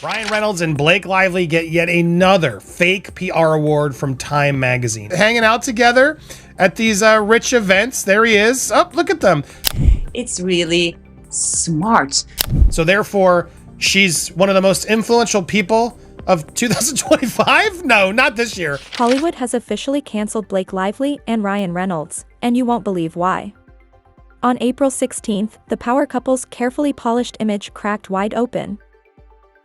Ryan Reynolds and Blake Lively get yet another fake PR award from Time magazine. Hanging out together at these rich events. There he is. Oh, look at them. It's really smart. So therefore, she's one of the most influential people of 2025? No, not this year. Hollywood has officially canceled Blake Lively and Ryan Reynolds, and you won't believe why. On April 16th, the power couple's carefully polished image cracked wide open.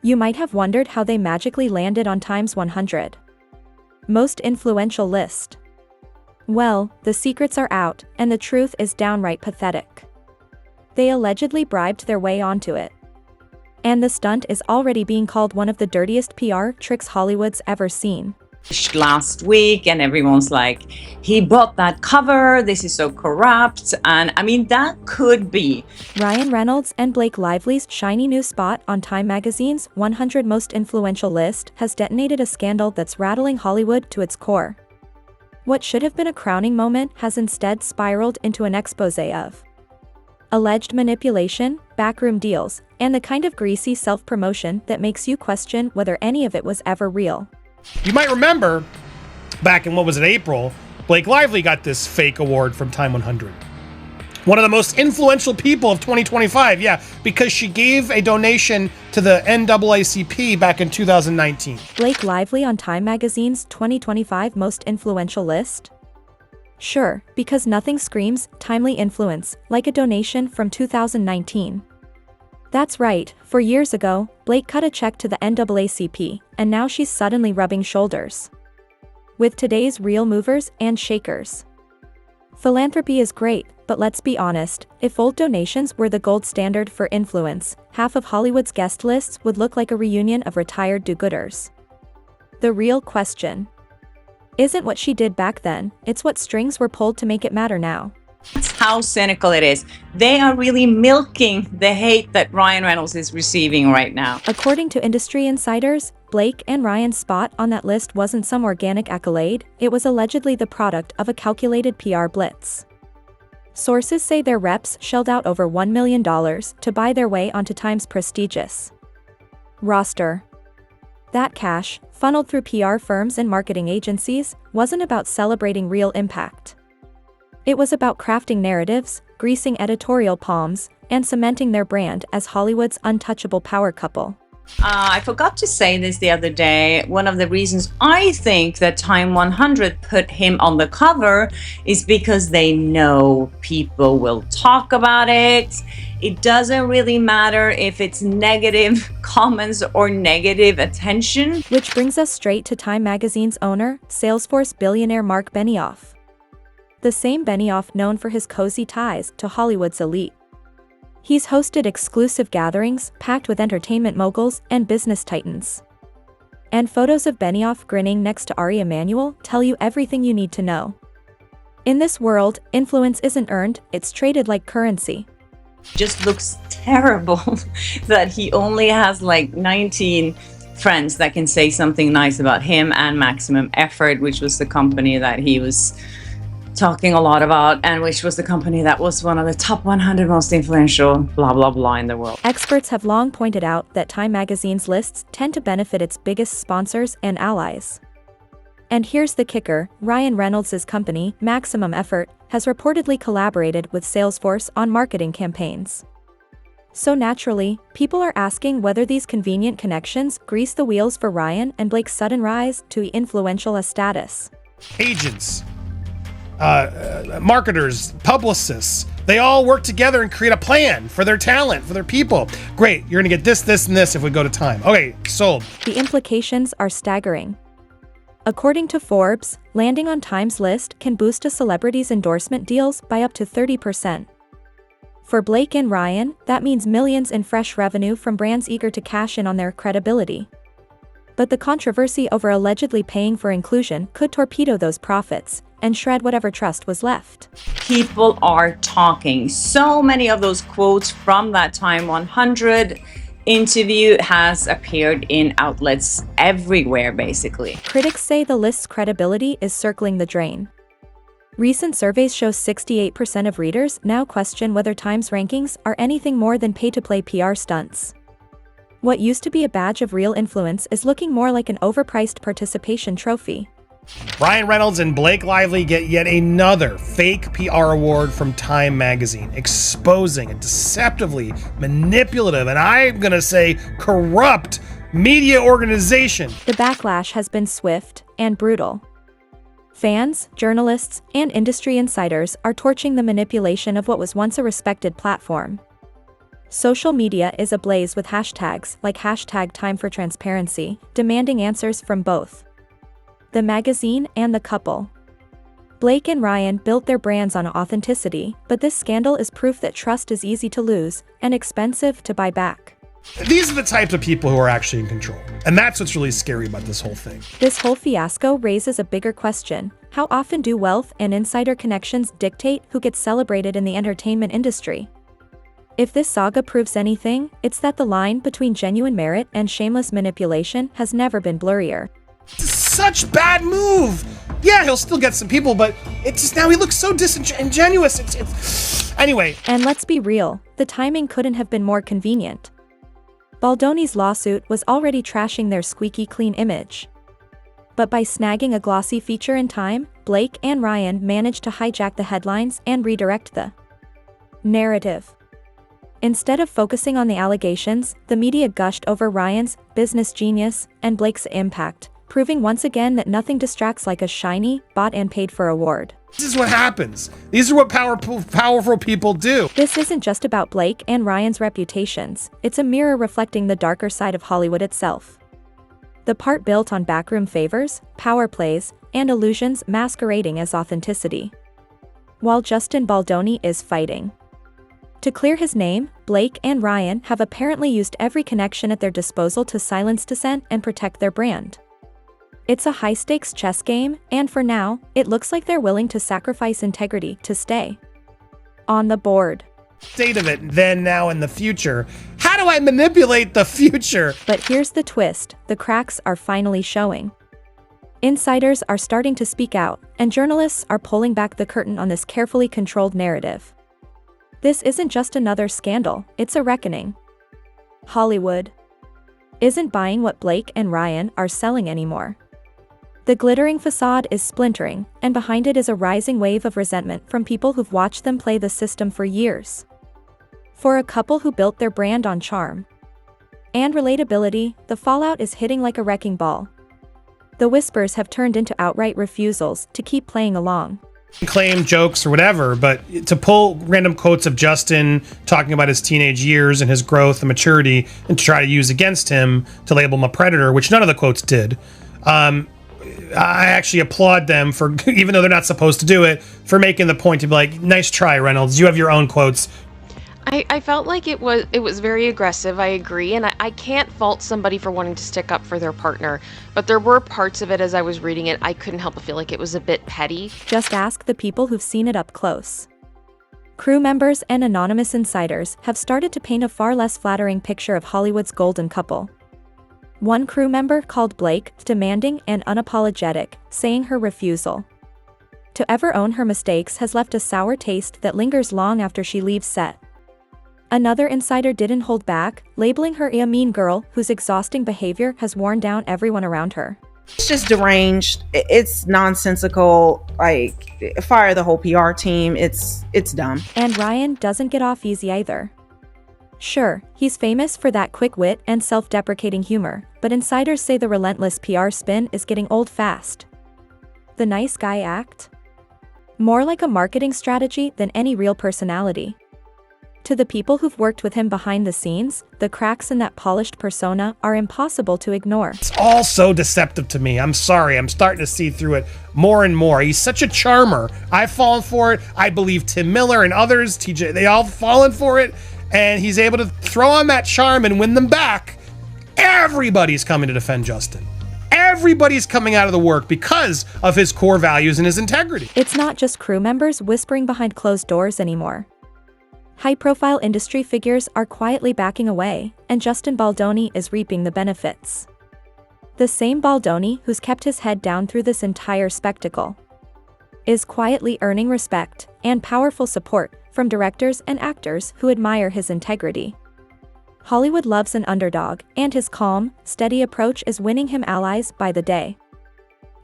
You might have wondered how they magically landed on Time's 100 most influential list. Well, the secrets are out, and the truth is downright pathetic. They allegedly bribed their way onto it. And the stunt is already being called one of the dirtiest PR tricks Hollywood's ever seen. Last week, and everyone's like, he bought that cover, this is so corrupt, and I mean, that could be. Ryan Reynolds and Blake Lively's shiny new spot on Time magazine's 100 most influential list has detonated a scandal that's rattling Hollywood to its core. What should have been a crowning moment has instead spiraled into an expose of alleged manipulation, backroom deals, and the kind of greasy self-promotion that makes you question whether any of it was ever real. You might remember, back in, April, Blake Lively got this fake award from Time 100. One of the most influential people of 2025, yeah, because she gave a donation to the NAACP back in 2019. Blake Lively on Time magazine's 2025 most influential list? Sure, because nothing screams timely influence like a donation from 2019. That's right, 4 years ago, Blake cut a check to the NAACP, and now she's suddenly rubbing shoulders with today's real movers and shakers. Philanthropy is great, but let's be honest, if old donations were the gold standard for influence, half of Hollywood's guest lists would look like a reunion of retired do-gooders. The real question isn't what she did back then, it's what strings were pulled to make it matter now. That's how cynical it is. They are really milking the hate that Ryan Reynolds is receiving right now. According to industry insiders, Blake and Ryan's spot on that list wasn't some organic accolade, it was allegedly the product of a calculated PR blitz. Sources say their reps shelled out over $1 million to buy their way onto Time's prestigious roster. That cash, funneled through PR firms and marketing agencies, wasn't about celebrating real impact. It was about crafting narratives, greasing editorial palms, and cementing their brand as Hollywood's untouchable power couple. I forgot to say this the other day. One of the reasons I think that Time 100 put him on the cover is because they know people will talk about it. It doesn't really matter if it's negative comments or negative attention. Which brings us straight to Time magazine's owner, Salesforce billionaire Mark Benioff. The same Benioff known for his cozy ties to Hollywood's elite. He's hosted exclusive gatherings packed with entertainment moguls and business titans. And photos of Benioff grinning next to Ari Emanuel tell you everything you need to know. In this world, influence isn't earned, it's traded like currency. Just looks terrible that he only has like 19 friends that can say something nice about him and Maximum Effort, which was the company that he was talking a lot about, and which was the company that was one of the top 100 most influential blah blah blah in the world. Experts have long pointed out that Time magazine's lists tend to benefit its biggest sponsors and allies. And here's the kicker, Ryan Reynolds' company, Maximum Effort, has reportedly collaborated with Salesforce on marketing campaigns. So naturally, people are asking whether these convenient connections grease the wheels for Ryan and Blake's sudden rise to influential status. Agents, marketers, publicists, they all work together and create a plan for their talent, for their people. Great, you're gonna get this, this, and this if we go to Time. Okay, sold. The implications are staggering. According to Forbes, landing on Time's list can boost a celebrity's endorsement deals by up to 30%. For Blake and Ryan, that means millions in fresh revenue from brands eager to cash in on their credibility. But the controversy over allegedly paying for inclusion could torpedo those profits and shred whatever trust was left. People are talking. So many of those quotes from that Time 100 interview has appeared in outlets everywhere, basically. Critics say the list's credibility is circling the drain. Recent surveys show 68% of readers now question whether Time's rankings are anything more than pay-to-play PR stunts. What used to be a badge of real influence is looking more like an overpriced participation trophy. Ryan Reynolds and Blake Lively get yet another fake PR award from Time magazine, exposing a deceptively manipulative and I'm gonna say corrupt media organization. The backlash has been swift and brutal. Fans, journalists, and industry insiders are torching the manipulation of what was once a respected platform. Social media is ablaze with hashtags like #TimeForTransparency, demanding answers from both the magazine and the couple. Blake and Ryan built their brands on authenticity, but this scandal is proof that trust is easy to lose and expensive to buy back. These are the types of people who are actually in control. And that's what's really scary about this whole thing. This whole fiasco raises a bigger question. How often do wealth and insider connections dictate who gets celebrated in the entertainment industry? If this saga proves anything, it's that the line between genuine merit and shameless manipulation has never been blurrier. Such bad move. Yeah, he'll still get some people, but it's just now he looks so disingenuous. It's anyway. And let's be real, the timing couldn't have been more convenient. Baldoni's lawsuit was already trashing their squeaky clean image. But by snagging a glossy feature in Time, Blake and Ryan managed to hijack the headlines and redirect the narrative. Instead of focusing on the allegations, the media gushed over Ryan's business genius and Blake's impact, proving once again that nothing distracts like a shiny, bought and paid for award. This is what happens. These are what powerful people do. This isn't just about Blake and Ryan's reputations, it's a mirror reflecting the darker side of Hollywood itself. The part built on backroom favors, power plays, and illusions masquerading as authenticity. While Justin Baldoni is fighting to clear his name, Blake and Ryan have apparently used every connection at their disposal to silence dissent and protect their brand. It's a high-stakes chess game, and for now, it looks like they're willing to sacrifice integrity to stay on the board. State of it, then, now, in the future. How do I manipulate the future? But here's the twist, the cracks are finally showing. Insiders are starting to speak out, and journalists are pulling back the curtain on this carefully controlled narrative. This isn't just another scandal, it's a reckoning. Hollywood isn't buying what Blake and Ryan are selling anymore. The glittering facade is splintering, and behind it is a rising wave of resentment from people who've watched them play the system for years. For a couple who built their brand on charm and relatability, the fallout is hitting like a wrecking ball. The whispers have turned into outright refusals to keep playing along. Claim jokes or whatever, but to pull random quotes of Justin talking about his teenage years and his growth and maturity and to try to use against him to label him a predator, which none of the quotes did. I actually applaud them for, even though they're not supposed to do it, for making the point to be like, nice try, Reynolds. You have your own quotes. I felt like it was very aggressive, I agree, and I can't fault somebody for wanting to stick up for their partner, but there were parts of it as I was reading it, I couldn't help but feel like it was a bit petty. Just ask the people who've seen it up close. Crew members and anonymous insiders have started to paint a far less flattering picture of Hollywood's golden couple. One crew member called Blake demanding and unapologetic, saying her refusal to ever own her mistakes has left a sour taste that lingers long after she leaves set. Another insider didn't hold back, labeling her a mean girl whose exhausting behavior has worn down everyone around her. It's just deranged. It's nonsensical. Like, fire the whole PR team. It's dumb. And Ryan doesn't get off easy either. Sure, he's famous for that quick wit and self-deprecating humor, but insiders say the relentless PR spin is getting old fast. The nice guy act? More like a marketing strategy than any real personality. To the people who've worked with him behind the scenes, the cracks in that polished persona are impossible to ignore. It's all so deceptive to me. I'm sorry. I'm starting to see through it more and more. He's such a charmer. I've fallen for it. I believe Tim Miller and others, TJ, they all fallen for it. And he's able to throw on that charm and win them back. Everybody's coming to defend Justin. Everybody's coming out of the work because of his core values and his integrity. It's not just crew members whispering behind closed doors anymore. High-profile industry figures are quietly backing away, and Justin Baldoni is reaping the benefits. The same Baldoni who's kept his head down through this entire spectacle is quietly earning respect and powerful support from directors and actors who admire his integrity. Hollywood loves an underdog, and his calm, steady approach is winning him allies by the day.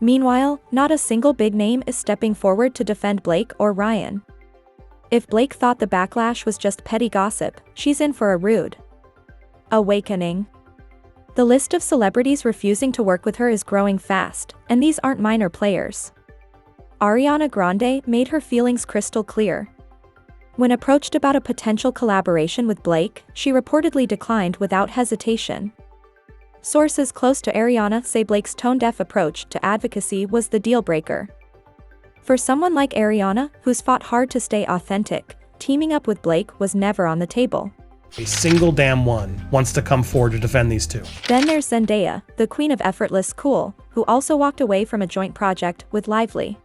Meanwhile, not a single big name is stepping forward to defend Blake or Ryan. If Blake thought the backlash was just petty gossip, she's in for a rude awakening. The list of celebrities refusing to work with her is growing fast, and these aren't minor players. Ariana Grande made her feelings crystal clear. When approached about a potential collaboration with Blake, she reportedly declined without hesitation. Sources close to Ariana say Blake's tone-deaf approach to advocacy was the deal-breaker. For someone like Ariana, who's fought hard to stay authentic, teaming up with Blake was never on the table. A single damn one wants to come forward to defend these two. Then there's Zendaya, the queen of effortless cool, who also walked away from a joint project with Lively.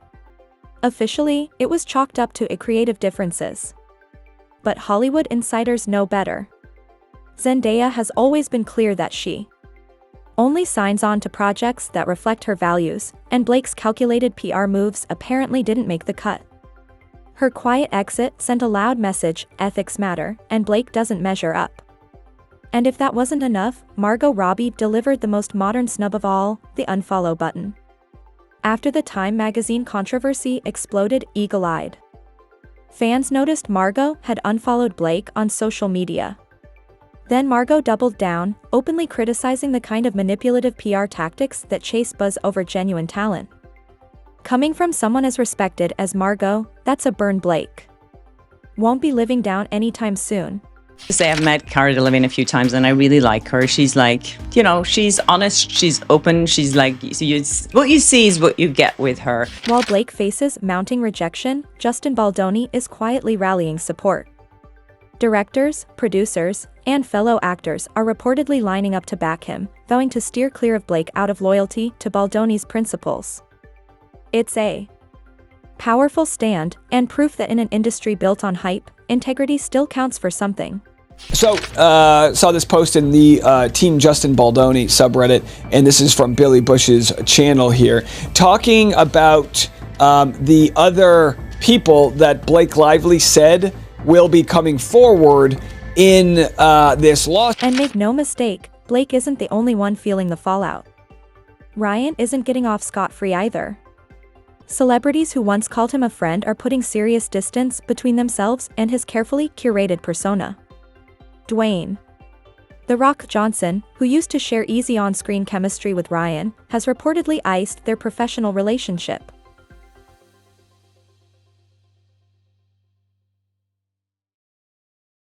Officially, it was chalked up to creative differences. But Hollywood insiders know better. Zendaya has always been clear that she only signs on to projects that reflect her values, and Blake's calculated PR moves apparently didn't make the cut. Her quiet exit sent a loud message, ethics matter, and Blake doesn't measure up. And if that wasn't enough, Margot Robbie delivered the most modern snub of all, the unfollow button. After the Time magazine controversy exploded eagle-eyed, fans noticed Margot had unfollowed Blake on social media. Then Margot doubled down, openly criticizing the kind of manipulative PR tactics that chase buzz over genuine talent. Coming from someone as respected as Margot, that's a burn Blake won't be living down anytime soon. I've met Cara Delevingne a few times and I really like her. She's like, she's honest, she's open, she's like, what you see is what you get with her. While Blake faces mounting rejection, Justin Baldoni is quietly rallying support. Directors, producers, and fellow actors are reportedly lining up to back him, vowing to steer clear of Blake out of loyalty to Baldoni's principles. It's a powerful stand, and proof that in an industry built on hype, integrity still counts for something. So, saw this post in the Team Justin Baldoni subreddit, and this is from Billy Bush's channel here, talking about the other people that Blake Lively said will be coming forward in this lawsuit. And make no mistake, Blake isn't the only one feeling the fallout. Ryan isn't getting off scot-free either. Celebrities who once called him a friend are putting serious distance between themselves and his carefully curated persona. Dwayne The Rock Johnson, who used to share easy on-screen chemistry with Ryan, has reportedly iced their professional relationship.